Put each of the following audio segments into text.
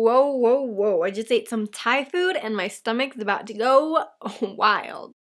Whoa, whoa, whoa. I just ate some Thai food and my stomach's about to go wild.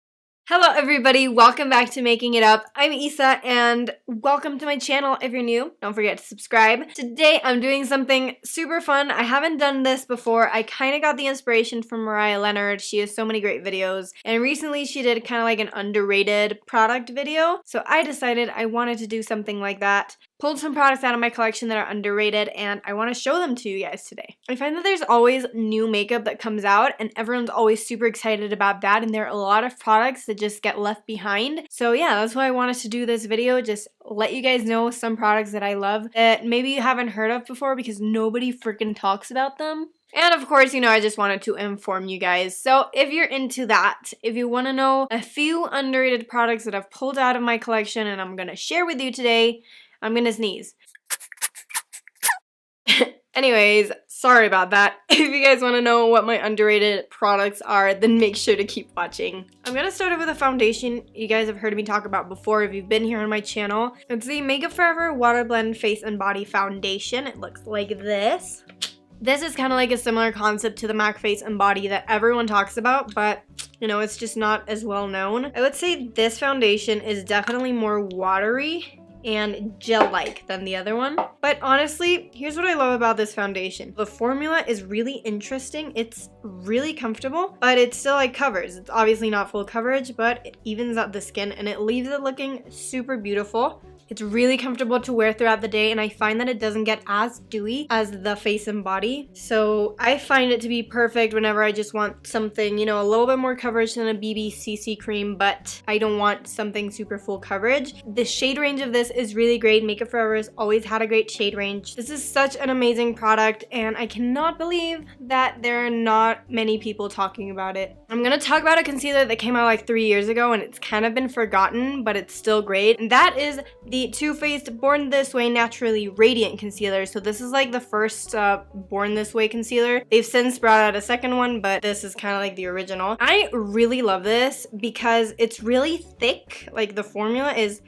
Hello everybody, welcome back to Making It Up. I'm Isa and welcome to my channel. If you're new, don't forget to subscribe. Today I'm doing something super fun. I haven't done this before. I kind of got the inspiration from Mariah Leonard. She has so many great videos and recently she did kind of like an underrated product video. So I decided I wanted to do something like that. Pulled some products out of my collection that are underrated and I want to show them to you guys today. I find that there's always new makeup that comes out and everyone's always super excited about that, and there are a lot of products that just get left behind. So yeah, that's why I wanted to do this video, just let you guys know some products that I love that maybe you haven't heard of before because nobody freaking talks about them. And of course, you know, I just wanted to inform you guys. So if you're into that, if you want to know a few underrated products that I've pulled out of my collection and I'm going to share with you today, I'm gonna sneeze. Anyways, sorry about that. If you guys want to know what my underrated products are, then make sure to keep watching. I'm gonna start off with a foundation you guys have heard me talk about before if you've been here on my channel. It's the Makeup Forever Water Blend Face and Body Foundation. It looks like this. This is kind of like a similar concept to the MAC Face and Body that everyone talks about, but you know, it's just not as well known. I would say this foundation is definitely more watery and gel-like than the other one. But honestly, here's what I love about this foundation. The formula is really interesting. It's really comfortable, but it still like covers. It's obviously not full coverage, but it evens out the skin and it leaves it looking super beautiful. It's really comfortable to wear throughout the day, and I find that it doesn't get as dewy as the face and body. So I find it to be perfect whenever I just want something, you know, a little bit more coverage than a BB CC cream, but I don't want something super full coverage. The shade range of this is really great. Makeup Forever has always had a great shade range. This is such an amazing product, and I cannot believe that there are not many people talking about it. I'm gonna talk about a concealer that came out like 3 years ago, and it's kind of been forgotten, but it's still great, and that is the Too Faced Born This Way Naturally Radiant Concealer. So this is like the first Born This Way concealer. They've since brought out a second one, but this is kind of like the original. I really love this because it's really thick. Like the formula is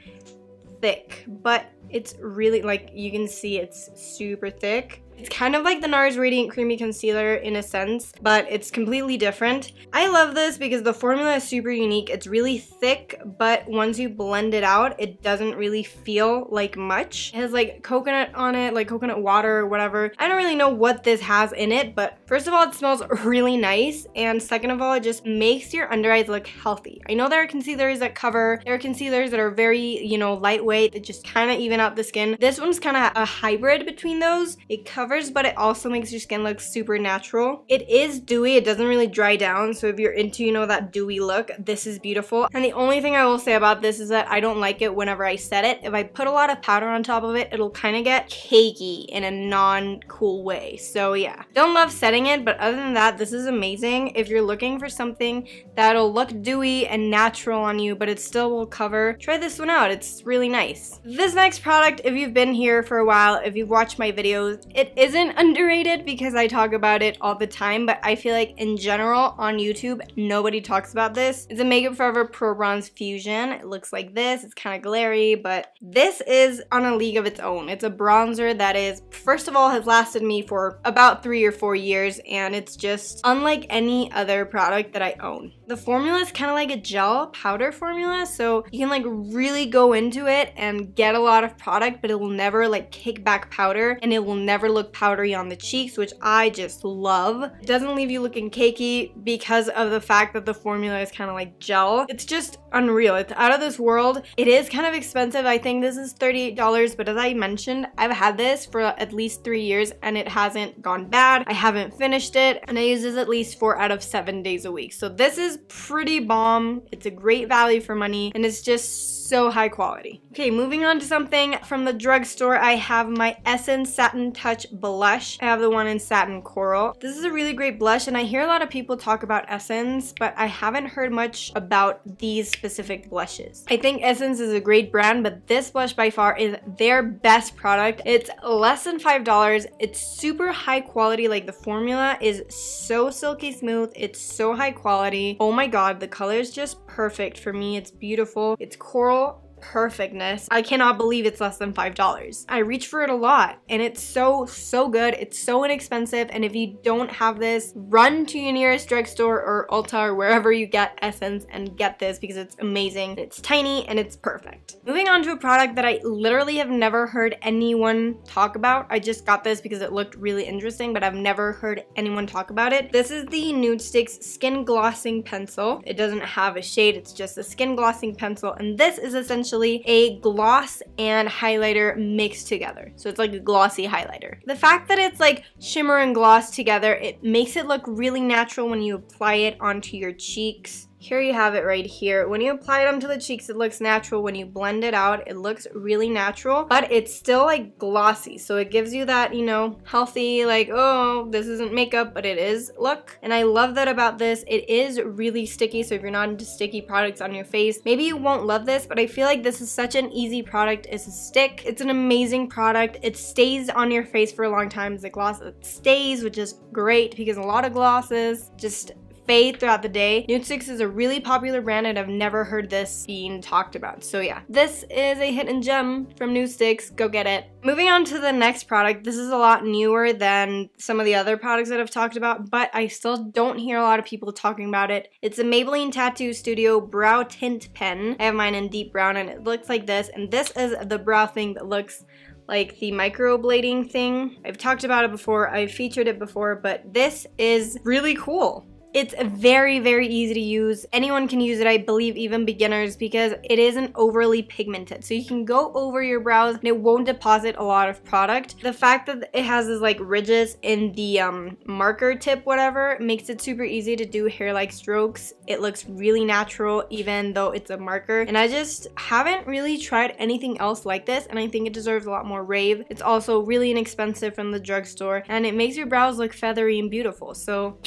thick, but it's really, like, you can see it's super thick. It's kind of like the NARS Radiant Creamy Concealer in a sense, but it's completely different. I love this because the formula is super unique. It's really thick, but once you blend it out, it doesn't really feel like much. It has like coconut on it, like coconut water or whatever. I don't really know what this has in it, but first of all, it smells really nice, and second of all, it just makes your under eyes look healthy. I know there are concealers that cover, there are concealers that are very, you know, lightweight, that just kind of even out the skin. This one's kind of a hybrid between those. It covers, but it also makes your skin look super natural. It is dewy, it doesn't really dry down, so if you're into, you know, that dewy look, this is beautiful. And the only thing I will say about this is that I don't like it whenever I set it. If I put a lot of powder on top of it, it'll kind of get cakey in a non-cool way. So yeah, don't love setting it, but other than that, this is amazing. If you're looking for something that'll look dewy and natural on you, but it still will cover, try this one out. It's really nice. This next product, if you've been here for a while, if you've watched my videos, it isn't underrated because I talk about it all the time, but I feel like in general on YouTube, nobody talks about this. It's a Makeup Forever Pro Bronze Fusion. It looks like this. It's kind of glary, but this is on a league of its own. It's a bronzer that is, first of all, has lasted me for about 3 or 4 years, and it's just unlike any other product that I own. The formula is kind of like a gel powder formula, so you can like really go into it and get a lot of product, but it will never like kick back powder, and it will never look powdery on the cheeks, which I just love. It doesn't leave you looking cakey because of the fact that the formula is kind of like gel. It's just unreal. It's out of this world. It is kind of expensive. I think this is $38, but as I mentioned, I've had this for at least 3 years and it hasn't gone bad. I haven't finished it, and I use this at least 4 out of 7 days a week. So this is pretty bomb. It's a great value for money, and it's just so high quality. Okay, moving on to something from the drugstore. I have my Essence Satin Touch Blush. I have the one in Satin Coral. This is a really great blush, and I hear a lot of people talk about Essence, but I haven't heard much about these specific blushes. I think Essence is a great brand, but this blush by far is their best product. It's less than $5. It's super high quality. Like the formula is so silky smooth. It's so high quality. Oh my god, the color is just perfect for me. It's beautiful. It's coral perfectness. I cannot believe it's less than $5. I reach for it a lot and it's so good. It's so inexpensive, and if you don't have this, run to your nearest drugstore or Ulta or wherever you get Essence and get this because it's amazing. It's tiny and it's perfect. Moving on to a product that I literally have never heard anyone talk about. I just got this because it looked really interesting, but I've never heard anyone talk about it. This is the Nude Sticks Skin Glossing Pencil. It doesn't have a shade, it's just a skin glossing pencil, and this is essentially a gloss and highlighter mixed together. So it's like a glossy highlighter. The fact that it's like shimmer and gloss together, it makes it look really natural when you apply it onto your cheeks. Here you have it right here. When you apply it onto the cheeks, it looks natural. When you blend it out, it looks really natural, but it's still like glossy. So it gives you that, you know, healthy, like, oh, this isn't makeup, but it is look. And I love that about this. It is really sticky. So if you're not into sticky products on your face, maybe you won't love this, but I feel like this is such an easy product. It's a stick. It's an amazing product. It stays on your face for a long time. It's a gloss that stays, which is great because a lot of glosses just fade throughout the day. Nude Sticks is a really popular brand and I've never heard this being talked about. So yeah, this is a hidden gem from Nude Sticks. Go get it. Moving on to the next product. This is a lot newer than some of the other products that I've talked about, but I still don't hear a lot of people talking about it. It's a Maybelline Tattoo Studio Brow Tint Pen. I have mine in deep brown and it looks like this, and this is the brow thing that looks like the microblading thing. I've talked about it before, I've featured it before, but this is really cool. It's very easy to use. Anyone can use it, I believe, even beginners, because it isn't overly pigmented. So you can go over your brows and it won't deposit a lot of product. The fact that it has this like ridges in the marker tip, whatever, makes it super easy to do hair-like strokes. It looks really natural even though it's a marker. And I just haven't really tried anything else like this, and I think it deserves a lot more rave. It's also really inexpensive from the drugstore, and it makes your brows look feathery and beautiful. So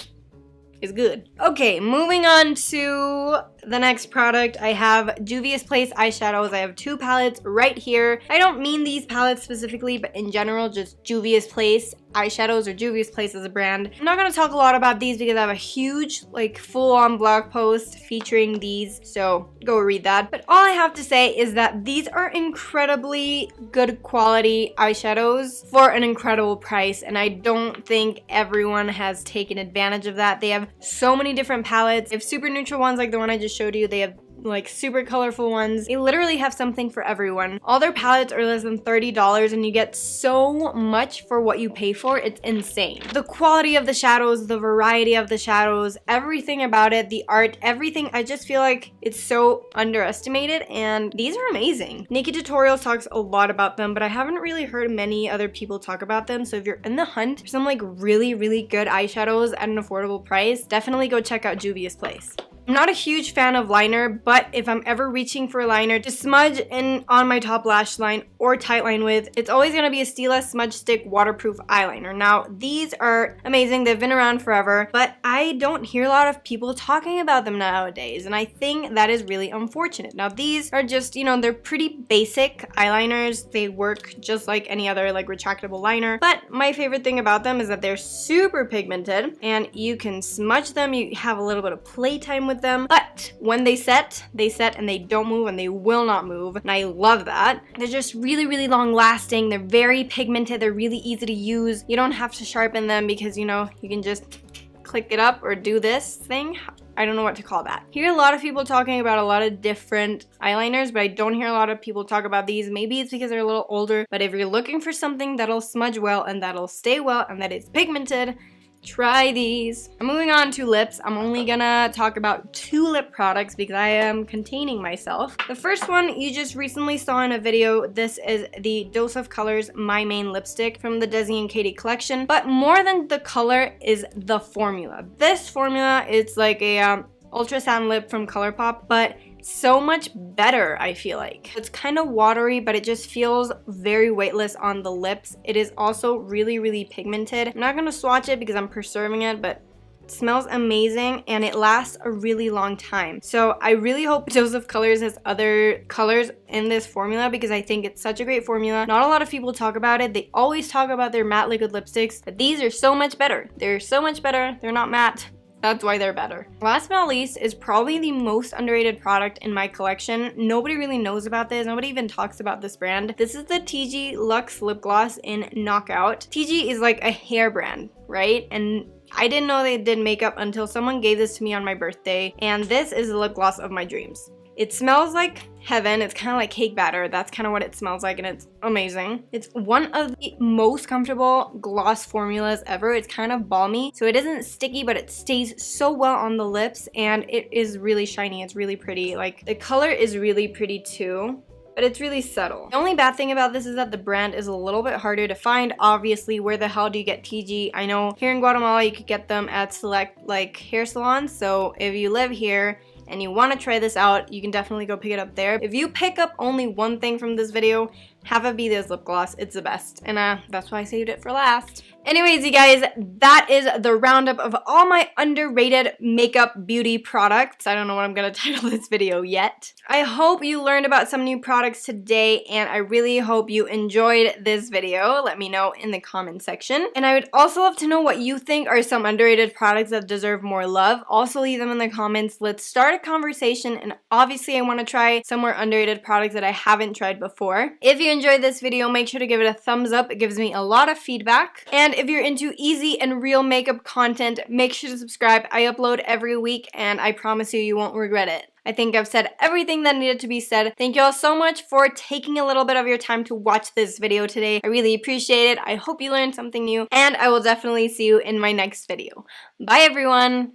is good. Okay, moving on to the next product. I have Juvia's Place eyeshadows. I have two palettes right here. I don't mean these palettes specifically, but in general, just Juvia's Place eyeshadows, or Juvia's Place as a brand. I'm not going to talk a lot about these because I have a huge, like, full-on blog post featuring these, so go read that. But all I have to say is that these are incredibly good quality eyeshadows for an incredible price, and I don't think everyone has taken advantage of that. They have so many different palettes. They have super neutral ones like the one I just showed you. They have like super colorful ones. They literally have something for everyone. All their palettes are less than $30 and you get so much for what you pay for. It's insane. The quality of the shadows, the variety of the shadows, everything about it, the art, everything. I just feel like it's so underestimated, and these are amazing. Naked Tutorials talks a lot about them, but I haven't really heard many other people talk about them. So if you're in the hunt for some like really good eyeshadows at an affordable price, definitely go check out Juvia's Place. I'm not a huge fan of liner, but if I'm ever reaching for a liner to smudge in on my top lash line or tight line with, it's always going to be a Stila Smudge Stick waterproof eyeliner. Now, these are amazing. They've been around forever, but I don't hear a lot of people talking about them nowadays, and I think that is really unfortunate. Now, these are just, you know, they're pretty basic eyeliners. They work just like any other like retractable liner, but my favorite thing about them is that they're super pigmented and you can smudge them. You have a little bit of playtime with them, but when they set and they don't move, and they will not move, and I love that. They're just really long lasting. They're very pigmented. They're really easy to use. You don't have to sharpen them because, you know, you can just click it up or do this thing. I don't know what to call that. I hear a lot of people talking about a lot of different eyeliners, but I don't hear a lot of people talk about these. Maybe it's because they're a little older, but if you're looking for something that'll smudge well and that'll stay well and that is pigmented, try these. I'm moving on to lips. I'm only gonna talk about 2 lip products because I am containing myself. The first one you just recently saw in a video. This is the Dose of Colors My Main Lipstick from the Desi and Katie collection. But more than the color is the formula. This formula is like a Ultra Satin Lip from ColourPop, but so much better, I feel like. It's kind of watery, but it just feels very weightless on the lips. It is also really pigmented. I'm not gonna swatch it because I'm preserving it, but it smells amazing and it lasts a really long time. So I really hope Dose of Colors has other colors in this formula because I think it's such a great formula. Not a lot of people talk about it. They always talk about their matte liquid lipsticks, but these are so much better. They're so much better. They're not matte. That's why they're better. Last but not least is probably the most underrated product in my collection. Nobody really knows about this. Nobody even talks about this brand. This is the TG Lux Lip Gloss in Knockout. TG is like a hair brand, right? And I didn't know they did makeup until someone gave this to me on my birthday, and this is the lip gloss of my dreams. It smells like heaven. It's kind of like cake batter. That's kind of what it smells like, and it's amazing. It's one of the most comfortable gloss formulas ever. It's kind of balmy, so it isn't sticky, but it stays so well on the lips, and it is really shiny. It's really pretty. Like, the color is really pretty too, but it's really subtle. The only bad thing about this is that the brand is a little bit harder to find. Obviously, where the hell do you get TG? I know here in Guatemala you could get them at select like hair salons, so if you live here and you want to try this out, you can definitely go pick it up there. If you pick up only one thing from this video, have it be this lip gloss. It's the best, and that's why I saved it for last. Anyways, you guys, that is the roundup of all my underrated makeup beauty products. I don't know what I'm gonna title this video yet. I hope you learned about some new products today, and I really hope you enjoyed this video. Let me know in the comment section. And I would also love to know what you think are some underrated products that deserve more love. Also leave them in the comments. Let's start a conversation, and obviously I want to try some more underrated products that I haven't tried before. If you enjoyed this video, make sure to give it a thumbs up. It gives me a lot of feedback. And if you're into easy and real makeup content, make sure to subscribe. I upload every week, and I promise you, you won't regret it. I think I've said everything that needed to be said. Thank you all so much for taking a little bit of your time to watch this video today. I really appreciate it. I hope you learned something new, and I will definitely see you in my next video. Bye, everyone!